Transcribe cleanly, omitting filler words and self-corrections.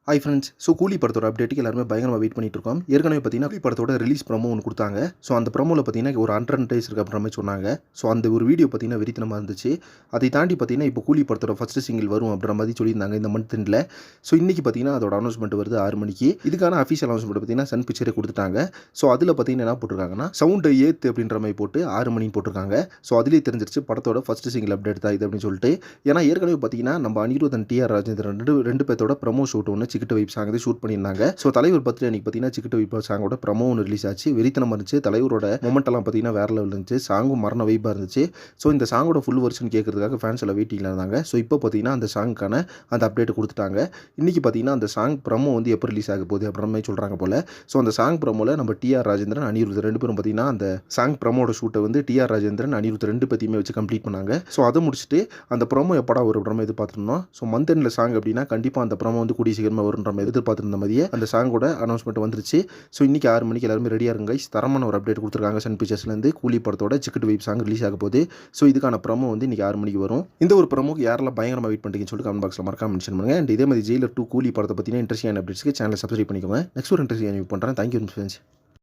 Hi friends. கூலி படத்தோட அப்டேட்டுக்கு எல்லாருமே பயங்கரமாக வெயிட் பண்ணிட்டு இருக்கோம். ஏற்கனவே பார்த்தீங்கன்னா கூலி படத்தோட ரிலீஸ் ப்ரோமோ ஒன்று கொடுத்தாங்க. அந்த ப்ரோமோவில் பார்த்தீங்கன்னா ஒரு 100 டேஸ் இருக்கு அப்படின்ற மாதிரி சொன்னாங்க. அந்த ஒரு வீடியோ பார்த்தீங்கன்னா வெறித்தனமாக இருந்துச்சு. அதை தாண்டி பார்த்தீங்கன்னா இப்போ கூலி படத்தோட ஃபர்ஸ்ட் சிங்கிள் வரும் அப்படின்ற மாதிரி சொல்லியிருந்தாங்க இந்த மந்த் எண்டில். இன்னைக்கு பார்த்தீங்கன்னா அதோட அனௌன்ஸ்மெண்ட் வருது 6 மணிக்கு. இதுக்கான அஃபிஷியல் அனௌன்ஸ்மெண்ட் பார்த்தீங்கன்னா சன் பிக்சரே கொடுத்துட்டாங்க. அதில் பார்த்தீங்கன்னா என்ன போட்டிருக்காங்கன்னா சவுண்ட் ஏத் அப்படின்ற மாதிரி போட்டு 6 மணின்னு போட்டிருக்காங்க. அதுலேயே தெரிஞ்சிருச்சு படத்தோட ஃபர்ஸ்ட் சிங்கிள் அப்டேட் தான் இது அப்படின்னு சொல்லிட்டு. ஏன்னா ஏற்கனவே பார்த்தீங்கன்னா நம்ம அனிருத் அண்ட் டிஆர் ராஜேந்திரன் ரெண்டு பேர்த்தோட ப்ரமோ ஷூட் ஒன்று சிக்கிட்டு வைப் சாங் ஷூட் பண்ணியிருந்தாங்க. தலைவர் பர்த்டே அன்னைக்கு பார்த்தீங்கன்னா சிக்கிட்டு வைப் சாங்கோட ப்ரமோ ஒன்று ரிலீஸ் ஆச்சு. வெறித்தனமாக இருந்துச்சு. தலைவரோட மொமெண்ட் எல்லாம் பார்த்தீங்கன்னா வேற லெவல் இருந்துச்சு. சாங்கும் மரண வைப்பாக இருந்துச்சு. இந்த சாங்கோட ஃபுல் வெர்ஷன் கேட்கறதுக்காக ஃபேன்ஸ் எல்லாம் வெயிட்டிங்கில் இருந்தாங்க. இப்போ பார்த்தீங்கன்னா அந்த சாங்க்கான அந்த அப்டேட் கொடுத்துட்டாங்க. இன்னைக்கு பார்த்தீங்கன்னா அந்த சாங் ப்ரமோ வந்து எப்போ ரிலீஸ் ஆக போகுது அப்படின்ற மாதிரி சொல்கிறாங்க போல. அந்த சாங் ப்ரமோவில் நம்ம டிஆர் ராஜேந்திரன் அனிருத் ரெண்டு பேரும் பார்த்தீங்கன்னா அந்த சாங் ப்ரமோட ஷூட்டை வந்து டிஆர் ராஜேந்திரன் அனிருத் ரெண்டு பேத்தையுமே வச்சு கம்ப்ளீட் பண்ணாங்க. அதை முடிச்சுட்டு அந்த ப்ரமோ எப்படா ஒரு அப்படின்ற மாதிரி எதிர்பார்த்துருந்தோம். மந்த் எண்டில் சாங் அப்படின்னா கண்டிப்பாக அந்த ப்ரமோ வந்து கூடிய சீக்கிரமாக வருன்ற மாதிரி எதிர்பார்த்துருந்த மாதிரியே அந்த சாங்கோட அனௌன்ஸ்மெண்ட் வந்துருச்சு. இன்னைக்கு 6 மணிக்கு எல்லாருமே ரெடியாக இருங்க. தரமான ஒரு அப்டேட் கொடுத்துருக்காங்க சன் பிக்சர்ஸ்லேருந்து. கூலி படத்தோட சிக்கிட்டு வைப் சாங் ரிலீஸ் ஆக போகுது. இதுக்கான ப்ரமோ வந்து இன்னைக்கு 6 மணிக்கு வரும். இந்த ஒரு ப்ரமோக்கு யாரெல்லாம் பயங்கரமாக வெயிட் பண்ணுறீங்கன்னு சொல்லிட்டு கமெண்ட் பாக்ஸில் மறக்காம மென்ஷன் பண்ணுங்க. அண்ட் இதே மாதிரி ஜெயிலர் 2 கூலி படத்தை பற்றின இன்ட்ரெஸ்டிங்கான அப்டேட்ஸ்க்கு சேனலை சப்ஸ்கிரைப் பண்ணிக்கோங்க. நெக்ஸ்ட் ஒரு இன்ட்ரெஸ்டிங் பண்ணுறேன். Thank you friends.